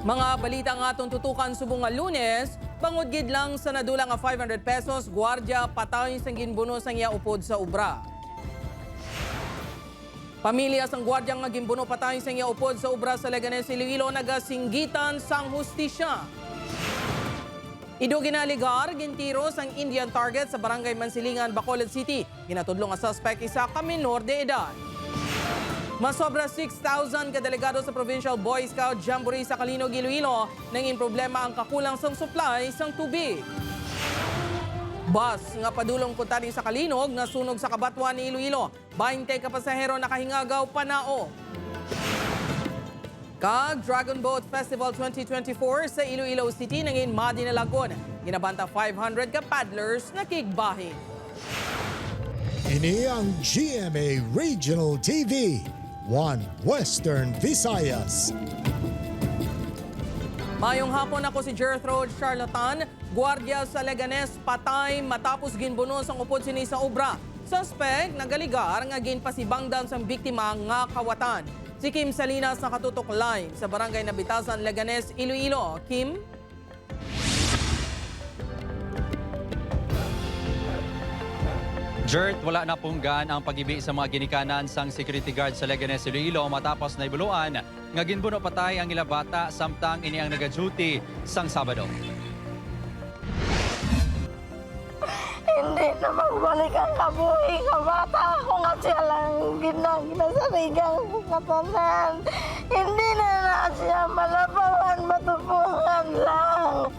Mga balita nga atong tutukan subong nga Lunes, bangod gid lang sa nadulang nga 500 pesos, gwardiya patay sang ginbuno sang iya upod sa ubra. Pamilya sang gwardiya nga ginbuno patay sang iya upod sa ubra sa Leganes, Iloilo nagasinggitan sang hustisya. Ido ginaligar gintiro sang Indian target sa Barangay Mansilingan, Bacolod City. Ginatudlo nga suspect isa ka minor de edad. Masobra 6,000 kadelegado sa Provincial Boy Scout Jamboree sa Calinog, Iloilo nangin problema ang kakulang sang supply sang tubig. Bus nga padulong kuntani sa Calinog nga sunog sa Kabatuan ni Iloilo. 20 ka pasahero nakahingagaw panao. Kag Dragon Boat Festival 2024 sa Iloilo City nangin madinalagon. Ginabanta 500 ka paddlers na kigbahin. Ini ang GMA Regional TV, One Western Visayas. Mayong hapon, ako si Gertrude Charlatan. Gwardiya sa Leganes patay matapos ginbuno sang upod sini sa obra. Suspect nagaligar nga ginpasibangdan sang biktima nga kawatan. Si Kim Salinas nakatutok live sa Barangay Nabitasan, Leganes, Iloilo. Kim? Jert, wala na punggan ang pag-ibi sa mga ginikanan sang security guard sa Leganes, Iloilo matapos na ibuluan nga ginbuno patay ang ila bata samtang ini ang naga-duty sang Sabado. Hindi na magbalik ang kabuhi nga bata ako nga siya lang ginasarigang katanan. Hindi na siya malabawan, matupungan lang.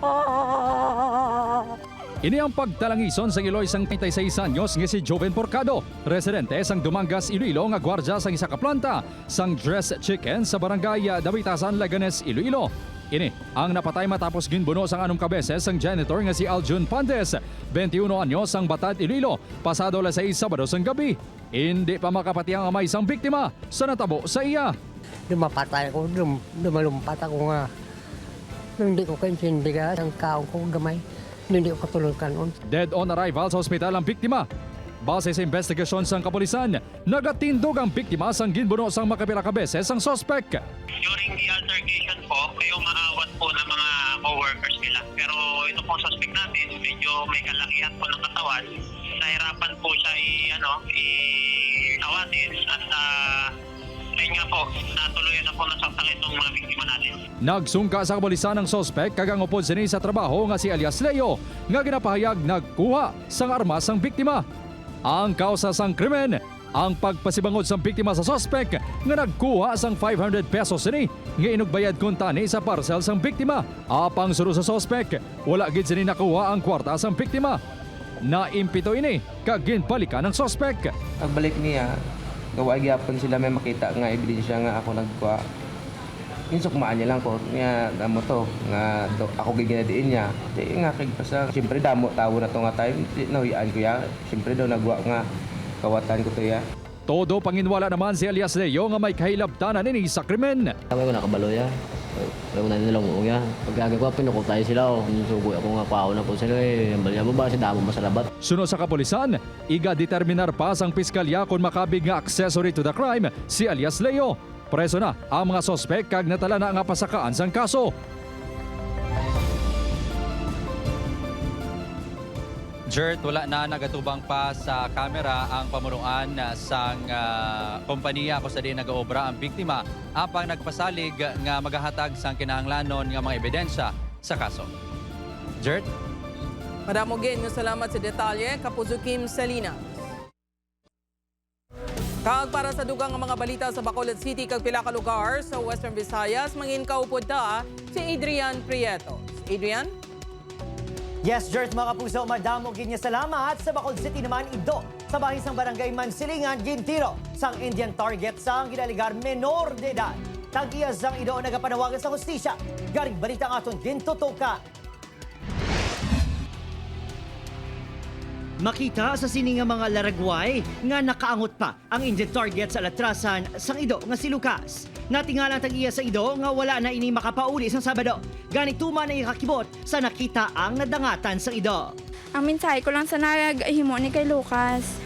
Ini ang pagtalangison sa Iloy sang 36 anyos nga si Joven Porcado, residente sang Dumangas, Iloilo nga gwardya sang isa ka planta sang Dress Chicken sa Barangay Nabitasan, Leganes, Iloilo. Ini ang napatay matapos ginbuno sang anong kabeses sang janitor nga si Aljun Pandes, 21 anyos sang Batad, Iloilo, pasado alas 6 Sabado sang gabi. Hindi pa makapati ang amay sang biktima sa natabo sa iya. Lumapatay ako, lumalumpat ako nga. Nung hindi ko kaintindihan ang kaong ko gamay. Hindi ko katulungan nun. Dead on arrival sa ospital ang biktima. Base sa investigasyon sang kapulisan, nagatindog ang biktima sang ginbuno sang makapila ka beses ang suspect. During the altercation po, may umaawat po ng mga co-workers nila. Pero ito pong suspect natin, medyo may kalakihan po ng katawan. Nahirapan po siya i-awatin at ayun nga po, natuloy na po nasaktan itong mga biktima natin. Nagsungka sa kapulisan ng suspect kagang upod sini sa trabaho nga si alias Leo nga ginapahayag nagkuha sang armas sang biktima. Ang kausa sang krimen, ang pagpasibangod sang biktima sa suspect nga nagkuha sang 500 pesos sini nga inugbayad kuntani sa parcel sang biktima. Apang suro sa suspect, wala gid sini nakuha ang kwarta sang biktima. Naimpito ini kag ginpalikan ng suspect. Pagbalik niya, gawa gyapon sila may makita nga ebidensya nga ako nagkuha. Insukmaan niya lang ko nga damo to nga ako giginadiin niya. Di nga kay pasa siyempre damo tawo na to nga time nahuyan ko ya. Siyempre daw nagwa nga kawatan ko to ya. Todo panginwala naman si alias Leo nga may kahilabtanan ini sa krimen. Kami ko nakabalo ya. Kaya ko na nilang uya. Pagkagay ko, pinukot tayo sila. Sugoy ako nga pao na po sila. Ang balya mo ba? Si damo masalabat. Sunod sa kapulisan, iga-determinar pa sang piskalya kung makabig nga accessory to the crime si alias Leo. Preso na ang mga sospek kag natala na nga pasakaan sang kaso. Jert, wala na nagatubang pa sa kamera ang pamunuan sang kompanya kung sa di nag-obra ang biktima apang nagpasalig nga maghahatag sang kinahanglanon nga mga ebidensya sa kaso. Jert? Madamogin ng salamat sa detalye, Kapuso Kim Salinas. Kag para sa dugang nga mga balita sa Bacolod City kag pila ka lugar sa Western Visayas, mangin kaupod ta si Adrian Prieto. Adrian? Yes, Gert, mga kapuso, madamo ginya salamat. Sa Bacolod City naman, ido sa bahis ng Barangay Mansilingan, gintiro sang Indian target sang ginaligar menor de edad. Tag-iya sang ido nagapanawagan sa hustisya. Garing balita ng aton gintutukan. Makita sa sini nga mga laragway nga nakaangot pa ang Indian target sa latrasan sang ido nga si Lucas. Natingala tag-iya sa ido nga wala na ini makapauli sang Sabado. Ganit tuman na ikakibot sa nakita ang nadangatan sang ido. Ang mensahe ko lang sa nagahimo ni kay Lucas,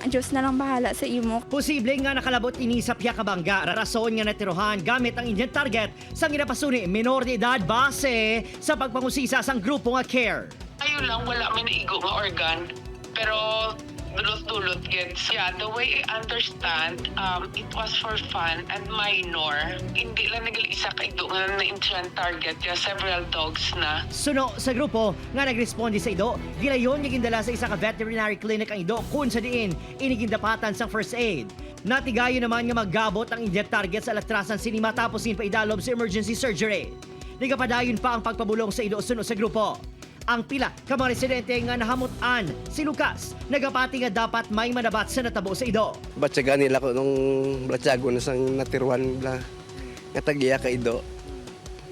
Diyos na lang bahala sa imo. Posible nga nakalabot ini sa Piacabanga, rason nga natiruhan gamit ang Indian target sa ginapasuni minor de edad base sa pagpangusisa sang grupo nga CARE. Ayun lang, wala may naigo nga organ. Pero dulot-dulot gets. Yeah, the way I understand, it was for fun and minor. Hindi lang nag-isa ka ito nga na-initial target. Yeah, several dogs na. Suno sa grupo nga nagresponde sa ido, gilayon nga gindala sa isa ka veterinary clinic ang ido kung sa diin inigindapatan sang first aid. Natigayo naman nga maggabot ang Indian target sa Alatrasan City matapos pa idalob sa emergency surgery. Nagapadayon pa ang pagpabulong sa ido suno sa grupo. Ang pila ka mga residente nga nahamutan si Lucas nagapati nga dapat may manabat sa natabo sa ido. Batsaga nila ko nung batsago na sang natiruan bla nga tagiya ka ido.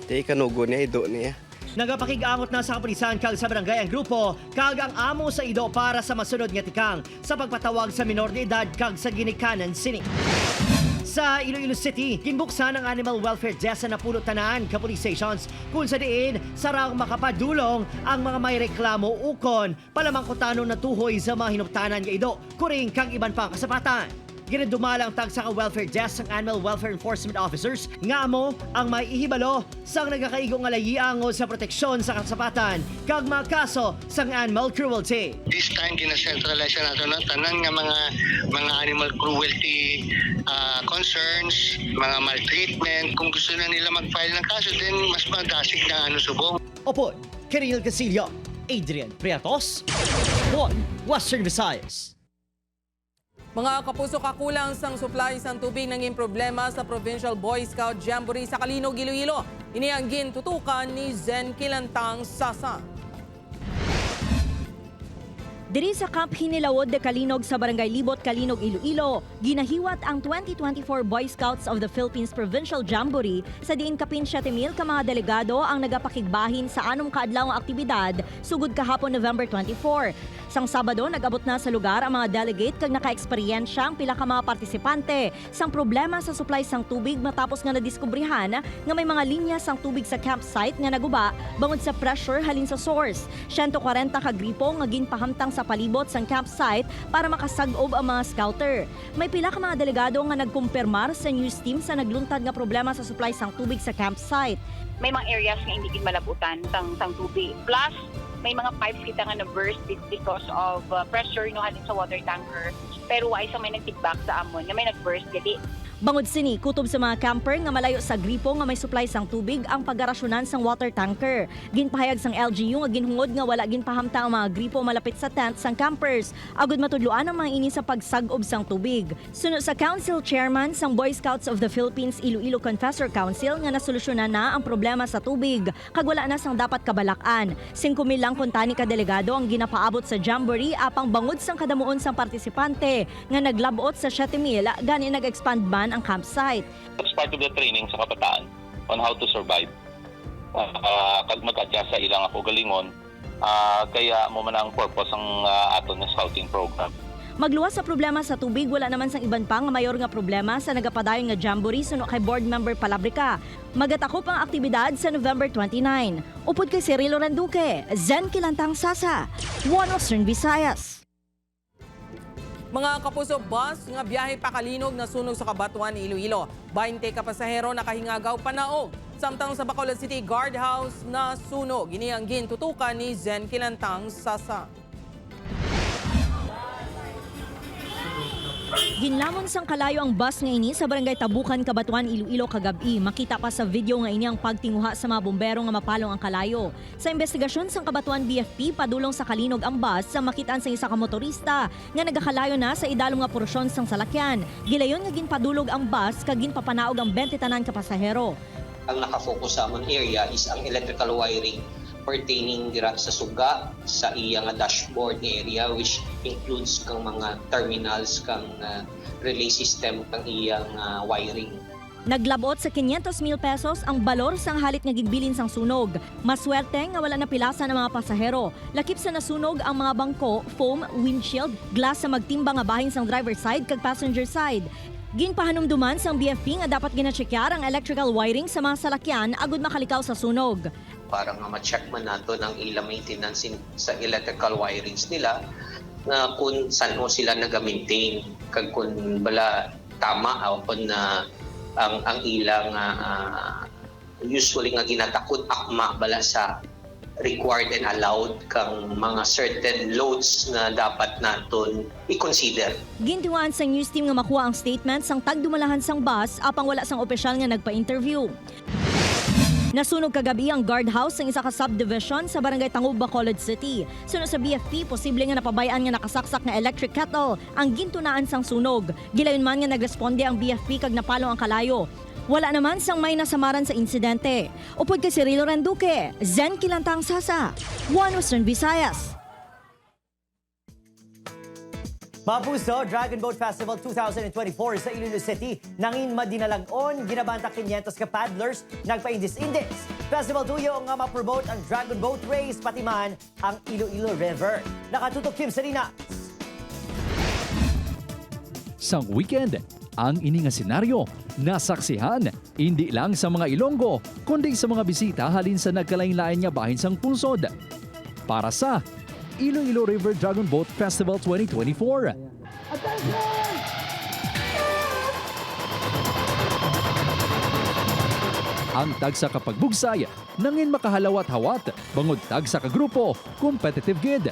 Di kanugo niya ido niya. Nagapakig-angot na sa kapulisan kag sa barangay ang grupo kag ang amo sa ido para sa masunod nga tikang sa pagpatawag sa minor de edad kag sa ginikanan sini. Sa Iloilo City, ginbuksan ang Animal Welfare Desk sa napulot tanan ka police stations kung sa diin sarang makapadulong ang mga may reklamo ukon palamang kutano na tuhoy sa mga hinuktanan nga ido kuring kang iban pang kasapatan. Ginadumala ang tag sa welfare desk ng Animal Welfare Enforcement Officers nga amo ang may ihibalo sang nagakaigo nga layiango sa proteksyon sa kasapatan kag mga kaso sang animal cruelty. This time, kina-centralize nato na tanan nga mga animal cruelty concerns, mga maltreatment. Kung gusto na nila mag-file ng kaso, then mas magasig na subong. Opo, Kiril Casillo, Adrian Priatos, One Western Visayas. Mga kapuso, kakulang sang supply sang tubig nanging problema sa Provincial Boy Scout Jamboree sa Kalinog, Iloilo. Ini ang gintutukan ni Zen Kilantang Sasa. Diri sa Camp Hinilawod de Kalinog sa Barangay Libot, Kalinog, Iloilo, ginahiwat ang 2024 Boy Scouts of the Philippines Provincial Jamboree sa diin kapin 7,000 ka mga delegado ang nagapakigbahin sa anong kaadlaw nga aktibidad sugod kahapon November 24. Sang Sabado, nag-abot na sa lugar ang mga delegate kag naka-eksperyensya ang pila ka mga partisipante sang problema sa supply sang tubig matapos nga nadiskubrihan nga may mga linya sang tubig sa campsite nga naguba bangod sa pressure halin sa source. 140 ka gripo nga ginpahamtang sa palibot sang campsite para makasag-ob ang mga scouter. May pila ka mga delegado nga nagkumpirmar sa news team sa nagluntad nga problema sa supply sang tubig sa campsite. May mga areas nga hindi gid malabutan sang tubig. Plus, may mga pipes kita nga na-burst because of pressure no halin sa water tanker. Pero ay sa may nag-feedback sa amon nga may nag-burst gali. Bangod sini, kutob sa mga camper nga malayo sa gripo nga may supply sang tubig ang paggarasyonan sang water tanker. Ginpahayag sang LGU nga ginhungod nga wala ginpahamta ang mga gripo malapit sa tent sang campers. Agud matudloan ang mga ini sa pagsag-ob sang tubig. Suno sa Council Chairman sang Boy Scouts of the Philippines Iloilo Confessor Council nga nasolusyonan na ang problema sa tubig kag wala na sang dapat kabalakan. 5,000 lang kuntani ka delegado ang ginapaabot sa Jamboree apang bangod sang kadamuon sang partisipante nga naglabot sa 7,000 gani nag-expand man ang campsite. It's part of the training sa kabataan on how to survive. Mag-adjust sa ilang ako galingon, kaya mo man ang purpose ang aton na scouting program. Magluwas sa problema sa tubig, wala naman sang iban pa nga mayor nga problema sa nagapadayon nga Jamboree suno kay board member Palabrica. Magatakop ang aktibidad sa November 29. Upod kay Cirilo Randuque, Zen Kilantang Sasa, One Western Visayas. Mga kapuso, bus nga biyahe pa Kalinog na sunog sa Kabatuan, Iloilo. 20 ka pasahero nakahingagaw panaog. Samtang sa Bacolod City Guardhouse na sunog. Giniyang gintutukan ni Zen Kilantang Sasa. Ginlamon sang kalayo ang bus nga ini sa Barangay Tabukan, Kabatuan, Iloilo kagabi. Makita pa sa video nga ini ang pagtinguha sa mga bombero nga mapalong ang kalayo. Sa investigasyon sang Kabatuan BFP, padulong sa Kalinog ang bus sa makitaan sang isa ka motorista nga nagakalayo na sa idalom nga porsyon sang salakyan. Gilayon nga ginpadulog ang bus kag ginpapanaog ang 20 tanan ka pasahero. Ang nakafocus sa amon area is ang electrical wiring pertaining dira sa suga sa iyang dashboard area, which includes kang mga terminals kang relay system kang iyang wiring. Naglabot sa 500,000 pesos ang balor sang halit nga ginbilin sang sunog. Maswerte nga wala na pilasan ang mga pasahero. Lakip sa nasunog ang mga bangko, foam, windshield, glass sa magtimbang nga bahin sang driver side kag passenger side. Ginpahanumduman sang BFP nga dapat gina-checkar ang electrical wiring sa mga salakyan agud makalikaw sa sunog. Para nga ma-check man nato ng ilang maintenance sa electrical wirings nila nga kung saan mo sila nag-maintain kag kung bala tama o kung ang ilang usually nga ginatakot akma bala sa required and allowed kang mga certain loads na dapat naton i-consider. Gintiwaan sa news team nga makuha ang statement sang tagdumalahan sang bus apang wala sang opisyal nga nagpa-interview. Nasunog kagabi ang guardhouse ng isa ka subdivision sa barangay Tangub, Bacolod City. Suno sa BFP, posible nga napabayaan nga nakasaksak na electric kettle ang gintunaan sang sunog. Gilayon man nga nagresponde ang BFP kag napalo ang kalayo. Wala naman sang may nasamaran sa insidente. Upod kay Cirilo Randuque, Zen Kilantang Sasa, One Western Visayas. Mapuso, Dragon Boat Festival 2024 sa Iloilo City. Nangin madinalagon, ginabanta 500 ka paddlers, nagpa-indis-indis. Festival tuyo nga ma-promote ang Dragon Boat Race, pati man ang Iloilo River. Nakatutok Kim Salinas. Sang weekend, ang ini nga senaryo nasaksihan hindi lang sa mga Ilonggo kundi sa mga bisita halin sa nagkalain-lain nga bahin sang pungsod. Para sa Iloilo River Dragon Boat Festival 2024. Ang tagsa kapagbugsay nangin makahalawat-hawat bangod tagsa ka grupo competitive gid.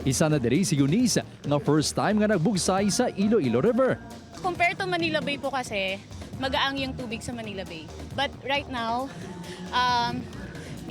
Isa na diri si Eunice na first time nga nagbugsay sa Iloilo River. Compared to Manila Bay po kasi, magaang yung tubig sa Manila Bay. But right now,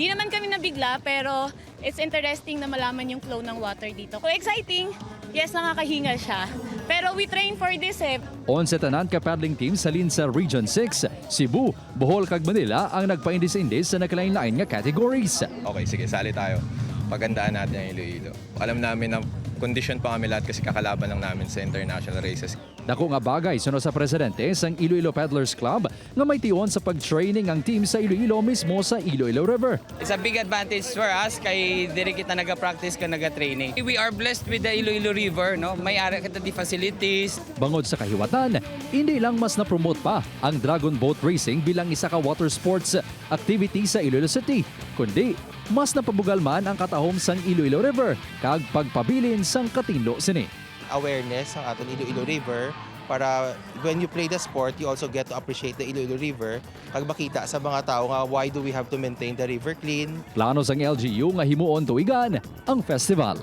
di naman kami nabigla pero it's interesting na malaman yung flow ng water dito. So exciting, yes, nakakahinga siya. Pero we train for this eh. 11 tanan ka paddling team salin sa Region 6, Cebu, Bohol kag Manila ang nagpaindis-indis sa nakalain-lain nga categories. Okay, sige, sali tayo. Pagandaan natin ang Iloilo. Alam namin na condition pa kami lahat kasi kakalaban lang namin sa international races. Dako nga bagay suno sa presidente sang Iloilo Paddlers Club nga may tion sa pag-training ang team sa Iloilo mismo sa Iloilo River. It's a big advantage for us kay diri kita naga-practice ka naga-training. We are blessed with the Iloilo River, no? May ara kita di facilities. Bangod sa kahiwatan, hindi lang mas na-promote pa ang Dragon Boat Racing bilang isa ka water sports activity sa Iloilo City, kundi mas napabugal man ang katahom sang Iloilo River kag pagpabilin sang katinlo sini. Awareness ang aton Iloilo River para when you play the sport, you also get to appreciate the Iloilo River kag makita sa mga tao nga why do we have to maintain the river clean. Plano sang LGU nga himuon tuigan ang festival.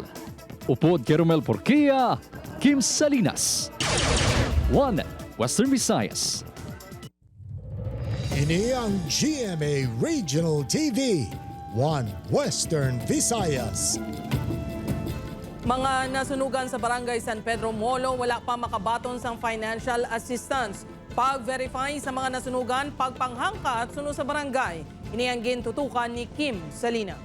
Upod kay Romel Porquia, Kim Salinas, One Western Visayas. Ini ang GMA Regional TV, One Western Visayas. Mga nasunugan sa barangay San Pedro Molo, wala pa makabaton sang financial assistance. Pag-verify sa mga nasunugan, pagpanghangkat suno sa barangay. Ini ang gintutukan ni Kim Salinas.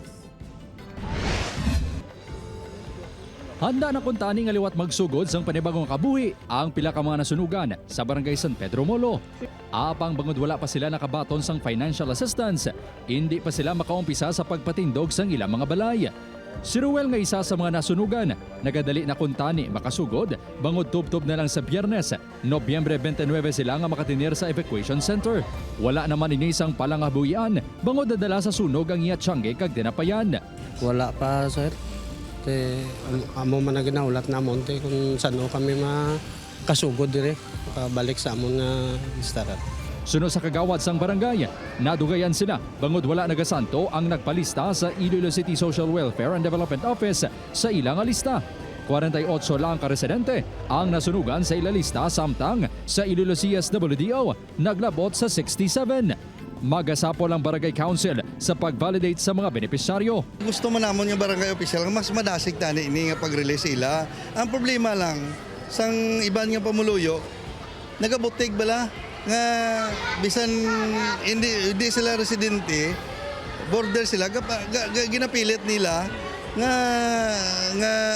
Handa na kung tani nga liwat magsugod sang panibagong kabuhi ang pila ka mga nasunugan sa barangay San Pedro Molo. Apang bangod wala pa sila nakabaton sang financial assistance, hindi pa sila makaumpisa sa pagpatindog sang ilang mga balay. Si Ruel nga isa sa mga nasunugan, nagadali na kuntani makasugod, bangod tub-tub na lang sa Biyernes, Nobyembre 29 sila nga makatinir sa evacuation center. Wala naman inisang palang habuyan, bangod dadala sa sunog ang iya tiyangge kag dinapayan. Wala pa, sir. Amo man na ginaulat namon kung saan kami makasugod dire, balik sa amon nga listaran. Suno sa kagawad sang barangay, nadugayan sila bangod wala nagasanto ang nagpalista sa Iloilo City Social Welfare and Development Office sa ilang lista. 48 lang ka residente ang nasunugan sa ilang lista samtang sa Iloilo CSWDO naglabot sa 67. Magasapol ang Barangay Council sa pag-validate sa mga benepisyaryo. Gusto mo namon yung barangay official mas madasig tani ini nga pag-release ila. Ang problema lang sang iban nga pamuluyo nagabutig bala nga bisan hindi sila residente, border sila, ginapilit nila nga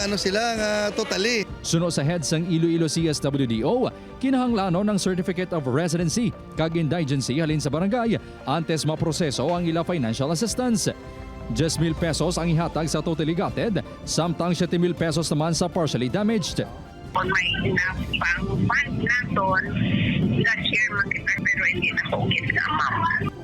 ano sila nga totally. Suno sa head sang Iloilo CSWDO, kinahanglanon ng Certificate of Residency kag indigency halin sa barangay antes maproseso ang ila financial assistance. 10,000 pesos ang ihatag sa totally gutted, samtang 7,000 pesos naman sa partially damaged. Pag may enough pang fund naton, share man kita pero hindi na focus ka, ma'am.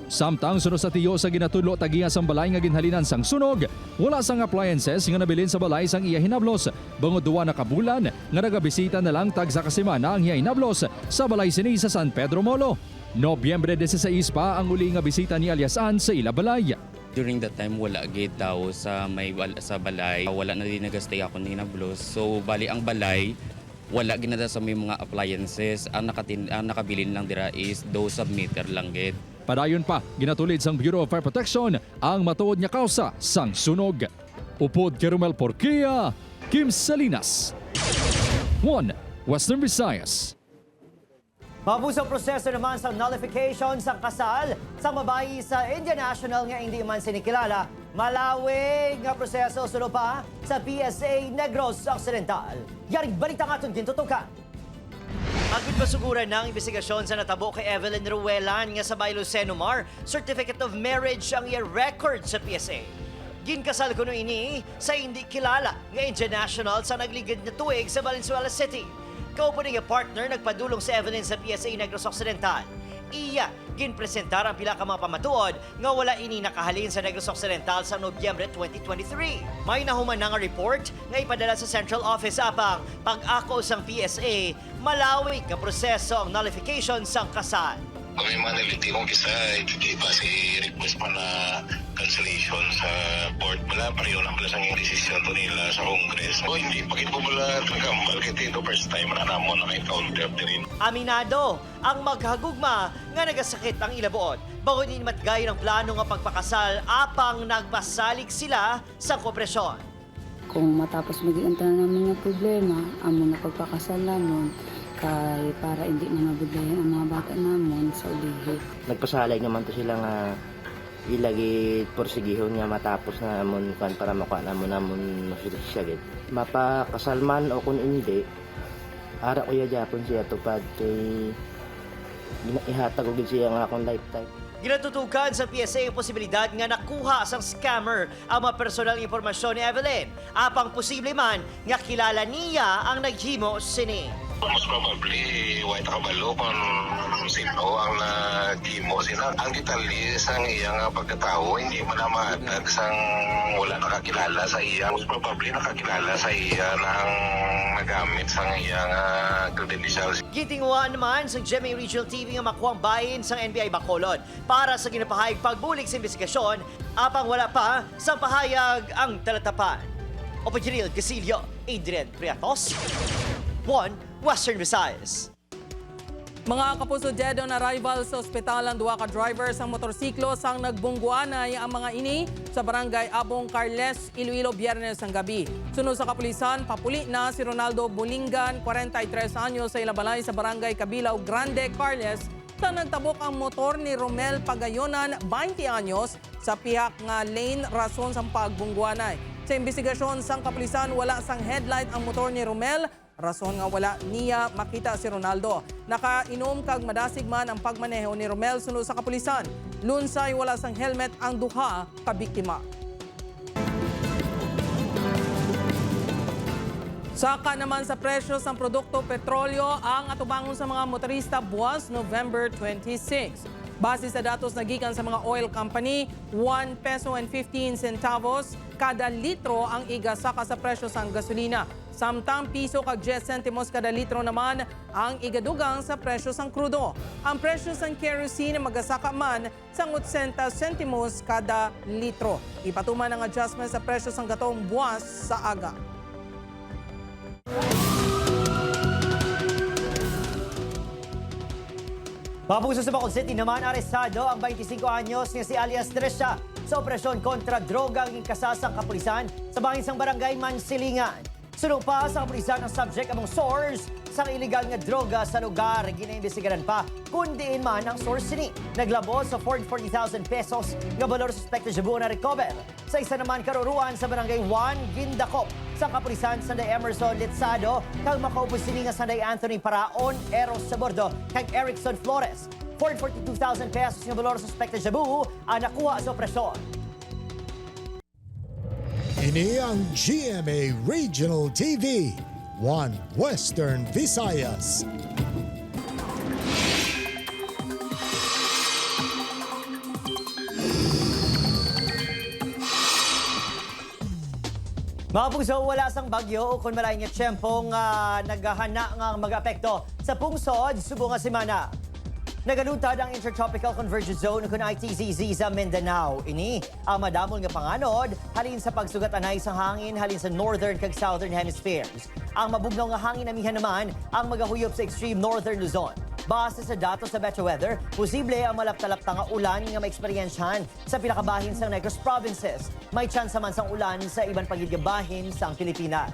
Samtang sunod sa tiyo sa ginatulo tagiya sang balay nga ginhalinan sang sunog, wala sang appliances nga nabilin sa balay sang iya hinablos. Bangod duwa na kabulan nga nagabisita na lang tag sa kasimana ang iya hinablos sa balay sini sa San Pedro Molo. Nobyembre 16 pa ang uli nga bisita ni alias Ann sa ila balay. During that time, wala gate daw sa balay. Wala na din nagastay ako ng hinablos. So, bali ang balay, wala ginada sa may mga appliances. Ang nakabilin lang dira is do submitter lang gid. Padayon pa, ginatulid sang Bureau of Fire Protection ang matuod niya kausa sang sunog. Upod kay Romel Porquia, Kim Salinas. 1 Western Visayas. Mabusang proseso naman sa nullification sa kasal sa babae sa Indian National nga hindi man sinikilala. Malawig nga proseso sunod pa sa PSA Negros Occidental. Yaring balita nga itong gintutukan. Agud masuguran ng investigasyon sa natabo kay Evelyn Ruelan nga sa Luceno Mar, Certificate of Marriage ang iya record sa PSA. Ginkasal kuno ini sa hindi kilala nga Indian National sa nagligid na tuig sa Valenzuela City. Kaupo niya partner nagpadulong sa Evelyn sa PSA Negros Occidental. Iya ginpresentar ang pila ka mga pamatuod nga wala ini nakahalin sa Negros Occidental sa Nobyembre 2023. May nahuman na nga report nga ipadala sa Central Office apang pag-ako sang PSA, malawig nga proseso ang nullification sang kasal. Kami mga nalitingong kisa, hindi pa si request pa na cancellation sa board. Wala pareho lang pala sa desisyon to nila sa Congress. O hindi, pagit po wala kagambal kaya ito first time na namon na counter din. Aminado ang maghagugma nga nagasakit ang ilabuot. Bago din matgay ng plano nga pagpakasal apang nagpasalig sila sa kooperasyon. Kung matapos maging namin ng problema, amo na pagpakasal namon, kay para hindi na mabudlayan ang mga bata namon sa ulihi. Nagpasalig naman to sila nga ilagi porsigihon nga matapos na amon kan para makuha namon siya gid. Mapakasalman o kung hindi, ara ko ya Japon siya tupad kay ihatag og siya nga akong lifetime. Ginatutukan sa PSA ang posibilidad nga nakuha sang scammer ang mga personal impormasyon ni Evelyn. Apang posible man nga kilala niya ang naghimo sini. Most probably, white kabalo kung sino ang nag-imo sila. Ang detalye sa iyang pagkatao, hindi mo na mahatag sang wala nakakilala sa iya. Most probably nakakilala sa iya ng nagamit sa iyang credentials. Gitingwa naman sa GMA Regional TV nga makuha ang bahin sa NBI Bacolod para sa ginapahayag pagbulig sa investigasyon apang wala pa sa pahayag ang talatapan. Opajiril Gasilio, Adrian Priatos, 1 Western Visayas. Mga kapuso, dead on arrival sa ospital ang duwa ka driver sang motorsiklo sang nagbungguanay ang mga ini sa barangay Abong Carles, Iloilo, Biyernes ang gabi. Sunod sa kapulisan, papuli na si Ronaldo Bulingan, 43 anyos sa ilabalay sa barangay Kabilaw Grande, Carles, sa nagtabok ang motor ni Romel Pagayonan, 20 anyos, sa pihak nga lane rason sang pagbungguanay. Sa investigasyon sang kapulisan, wala sang headlight ang motor ni Romel, rason nga wala niya makita si Ronaldo. Nakainom kag madasig man ang pagmaneho ni Romel sunod sa kapulisan. Lunsay wala sang helmet ang duha ka biktima. Saka naman sa presyo ng produkto petrolyo ang atubangon sa mga motorista buwas November 26. Base sa datos na gikan sa mga oil company, 1 peso and 15 centavos kada litro ang igasaka sa presyo ng gasolina. Samtang piso kag 10 centimos kada litro naman ang igadugang sa presyo ng krudo. Ang presyo ng kerosene magasaka man sa 80 centimos kada litro. Ipatuman ang adjustment sa presyo ng gatong buwas sa aga. Papuso sa Bacol City naman, arestado ang 25 anyos nga si alias Tresha sa operasyon kontra droga ang kasasang kapulisan sa bahinsang barangay Mansilingan. Sunod pa sa kapulisan ang subject among source sa illegal nga droga sa lugar. Ginaimbestigaran pa kung diin man ang source sini. Naglabo sa 40,000 pesos nga balor suspected Jabu na recover. Sa isa naman karuruan sa barangay 1, Gindakop sa kapulisan Sanday Emerson Litsado kag makaupos sini nga Sanday Anthony Paraon, Eros Sabordo kag Erickson Flores. 442,000 pesos nga balor suspected Jabu ang nakuha sa operasyon. Ini ang GMA Regional TV, One Western Visayas. Mga puso, wala sang bagyo o kung malay nga tiyempong naghahana nga mag-apekto sa pungsod, subong nga semana. Nagaluntad ang Intertropical Convergence Zone kung ITZZ sa Mindanao. Ini ang madamol nga panganod halin sa pagsugat anay sa hangin halin sa northern kag southern hemispheres. Ang mabugnaw nga hangin amihan naman ang magahuyop sa extreme northern Luzon. Base sa datos sa Metro Weather, posible ang malaptalapta nga ulan nga maeksperiensyahan sa pinakabahin sa Negros provinces. May chance man sang ulan sa ibang pagigabahin sa Pilipinas.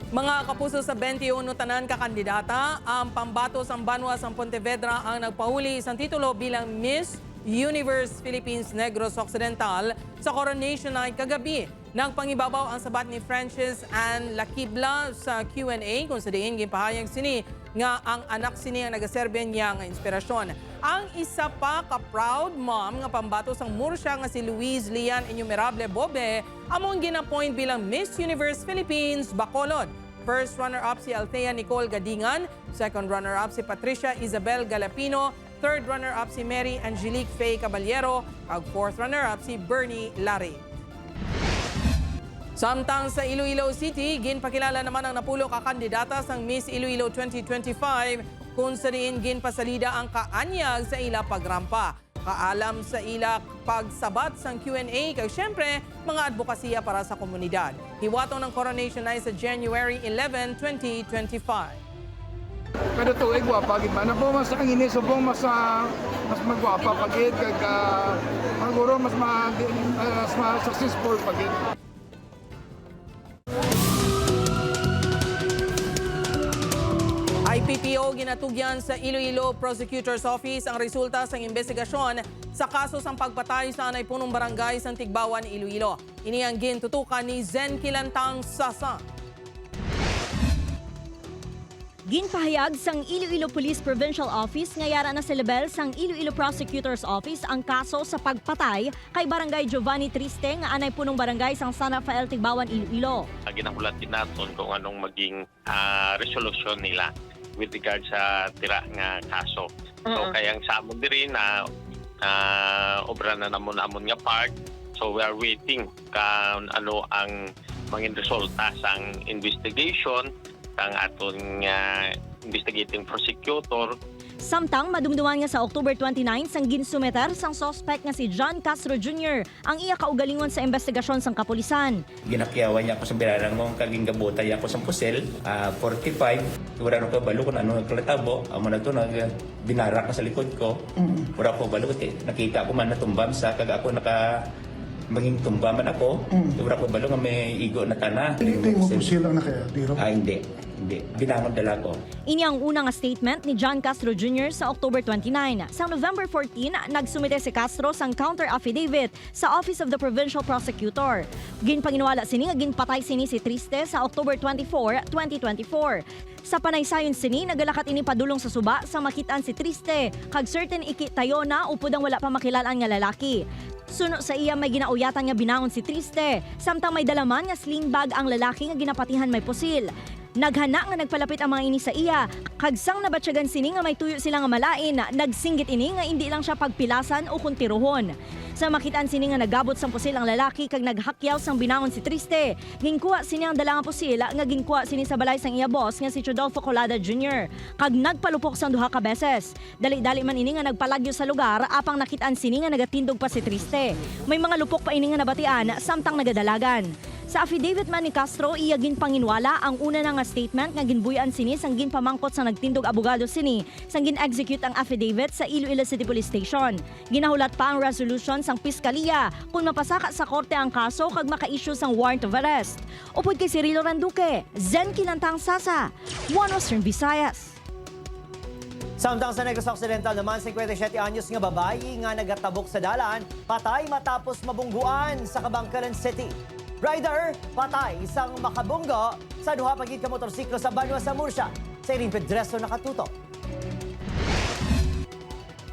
Mga kapuso, sa 21 tanan kakandidata, ang pambato sa Banwa sa Pontevedra ang nagpahuli isang titulo bilang Miss Universe Philippines Negros Occidental sa Coronation Night kagabi. Nagpangibabaw ang sabat ni Frances Ann Lakibla sa Q&A kung sa diin ginpahayag sini nga ang anak sini ang nagaserbe niya nga inspirasyon. Ang isa pa ka-proud mom nga pambato sang Murcia nga si Louise Lian Innumerable Bobe among ginapoint bilang Miss Universe Philippines Bacolod. First runner-up si Althea Nicole Gadingan, second runner-up si Patricia Isabel Galapino, third runner-up si Mary Angelique Faye Caballero, ag fourth runner-up si Bernie Larry. Samtang sa Iloilo City, ginpakilala naman ang napulo ka kandidata sang Miss Iloilo 2025 kung sa diin ginpasalida ang kaanyag sa ila pagrampa. Kaalam sa ila pagsabat sang Q&A kay syempre mga advokasya para sa komunidad. Hiwato ng Coronation Night sa January 11, 2025. Kada tuig gwapa gid man po mas ang ini subong mas magwapa pagid kag siguro mas successful pagid. IPPO ginatugyan sa Iloilo Prosecutor's Office ang resulta sa investigasyon sa kaso sang pagpatay sa anay punong barangay sa Tigbawan, Iloilo. Ini ang gintutukan ni Zen Kilantang Sasa. Ginpahayag sang Iloilo Police Provincial Office nga yara na sa level sang Iloilo Prosecutor's Office ang kaso sa pagpatay kay Barangay Giovanni Triste nga anay punong barangay sang San Rafael, Tigbawan, Iloilo. Ginahulat din natin kung anong maging resolusyon nila with regard sa tira nga kaso. So kayang sa amon diri na obra na namon nga part. So we are waiting kan ano ang maging resulta sang investigation sang aton investigating prosecutor. Samtang madumduman nga sa October 29 sang ginsumeter sang suspect nga si John Castro Jr. ang iya kaugalingon sa investigasyon sang kapulisan. Ginakyawan niya ako sa birarang mong kaging gabotay ako sa pusel, 45. Wala nung kabalo kung ano nagkalatabo. Amo na ito, binarak na sa likod ko. Wala ko balo, nakita ko man natumbam sa kag ako maging tumbaman ako. Wala ko balo nga may igo na tana. Hindi mo pusil ang nakayatiro? Hindi. Binangon dala ko. Ini ang unang statement ni John Castro Jr. sa October 29. Sa November 14, nagsumite si Castro sang counter affidavit sa Office of the Provincial Prosecutor. Ginpanginwala sini nga ginpatay sini si Triste sa October 24, 2024. Sa panaysayon sini, nagalakat ini padulong sa suba sa makitaan si Triste, kag certain ikitayo na upod ang wala pa makilalaan nga lalaki. Suno sa iya may ginauyatan nga binangon si Triste, samtang may dalaman nga sling bag ang lalaki nga ginapatihan may pusil. Naghana nga nagpalapit ang mga ini sa iya, kagsang nabatsyagan sini nga may tuyo sila nga malain, nagsinggit ini nga hindi lang siya pagpilasan o kuntiruhon. Sa makitaan sini nga nagabot sang pusil ang lalaki kag naghakyaw sang binangon si Triste, ginkuha sini ang dalang pusil nga ginkuha sini sa balay sang iya boss nga si Rodolfo Colada Jr. kag nagpalupok sang duha ka beses. Dali-dali man ini nga nagpalagyo sa lugar apang nakitaan sini nga nagatindog pa si Triste. May mga lupok pa ini nga nabatian samtang nagadalagan. Sa affidavit man ni Castro, iya ginpanginwala ang una na nga statement nga ginbuyan sini sang ginpamangkot sa nagtindog abogado sini sang gin-execute ang affidavit sa Iloilo City Police Station. Ginahulat pa ang resolution sang piskaliya kung mapasaka sa korte ang kaso kag maka-issue sang warrant of arrest. Upod kay Cirilo Randuque, Zen Kilantang Sasa, One Western Visayas. Samtang sa Negros Occidental naman, 57 anyos nga babayi nga nagatabok sa dalan, patay matapos mabungguan sa Kabangkalan City. Rider, patay isang makabunggo sa duha pagid ka motorsiklo sa Banwa sa Murcia. Sa Irene Pedreso nakatutok.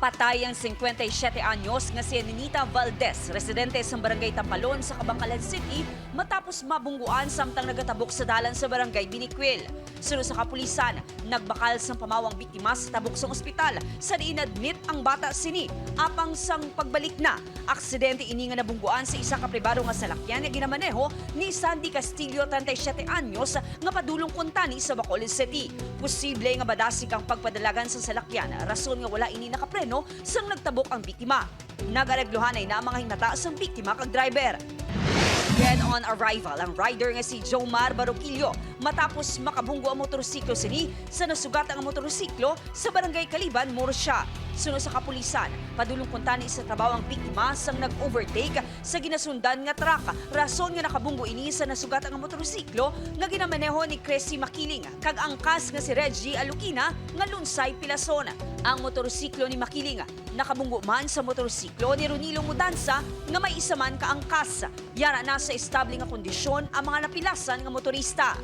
Patay ang 57 anyos nga si Ninita Valdez, residente sa barangay Tampalon sa Kabangkalan City matapos mabungguan samtang nagatabok sa dalan sa barangay Biniquil. Sunod sa kapulisan, nagbakal sang pamawang biktima sa tabok sa ospital sa diin admit ang bata sini. Apang sang pagbalik na, aksidente ini nga nabungguan sa isa ka pribado nga salakyan nga ginamaneho ni Sandy Castillo, 37 anyos nga padulong kuntani sa Bacolod City. Posible nga badasig ang pagpadalagan sa salakyan, rason nga wala ini nakapreno sang nagtabok ang biktima. Nagaregluhanay na ang mga hinata sang biktima kag driver. Dead on arrival ang rider nga si Jomar Baroquillo matapos makabunggo ang motorsiklo sini sa nasugat ang motorsiklo sa barangay Kaliban, Murcia. Sunod sa kapulisan, padulong kuntani sa trabaho ang biktima sang nag-overtake sa ginasundan nga truck. Rason nga nakabunggo ini sa nasugat ang motorsiklo nga ginamaneho ni Cressy Makiling kag angkas nga si Reggie Alukina nga lunsay Pilason. Ang motorsiklo ni Makiling nakabunggo man sa motorsiklo ni Ronilo Mudanza nga may isa man ka angkas. Yara na sa estable nga kondisyon ang mga napilasan nga motorista.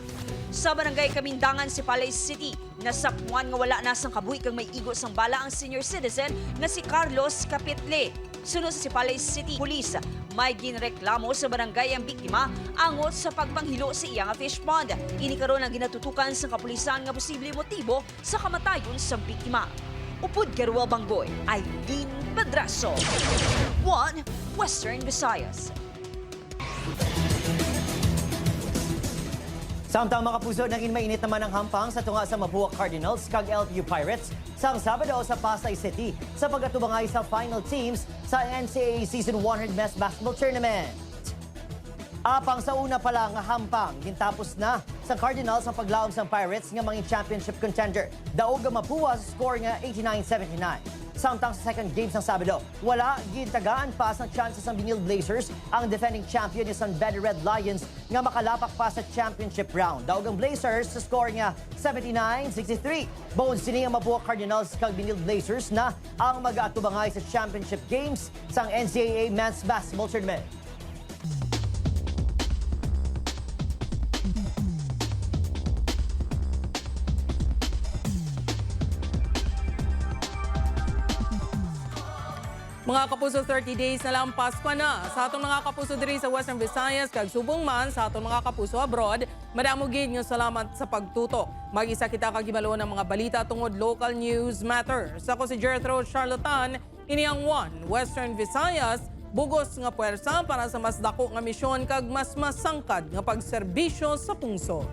Sa barangay Kamindangan, Sipalay City, nasakmuan nga wala na sang kabuhi kang may igo sang bala ang senior citizen na si Carlos Capitle. Sunod sa Sipalay City Police, may ginreklamo sa barangay ang biktima angot sa pagpanghilo sa iya nga fish pond. Ini karon ang ginatutukan sa kapulisan nga posible motibo sa kamatayon sa biktima. Upod Garuel Banggoy, Aileen Pedraso. 1 Western Visayas. Samtang mga kapuso, naging mainit naman ang hampang sa tunga sa Mabuha Cardinals kag LPU Pirates sa Sabado sa Pasay City sa pagkatubangay sa final teams sa NCAA Season 100 Men's Basketball Tournament. Apang sa una pa lang nga hampang, gintapos na sa Cardinals ang paglaom sa Pirates nga mga championship contender. Daog ang Mabuha sa score nga 89-79. Samtang sa second game ng Sabado, wala gintagaan pa sa chances ng Binil Blazers ang defending champion ni San Bede Red Lions nga makalapak pa sa championship round. Daog ang Blazers sa score nga 79-63. Bones sini ang Mabuha Cardinals kag Binil Blazers na ang mag-aatubangay sa championship games sa NCAA Men's Basketball Tournament. Mga kapuso, 30 days na lang Pasko na. Sa atong mga kapuso diri sa Western Visayas, kag subong man sa atong mga kapuso abroad, madamugid nyo salamat sa pagtutok. Mag-isa kita kagibalo ng mga balita tungod local news matters. Ako si Jethro Charlatan, ini ang 1 Western Visayas, bugos nga puwersa para sa mas dako nga misyon kag mas masangkad nga pagserbisyo sa pungso.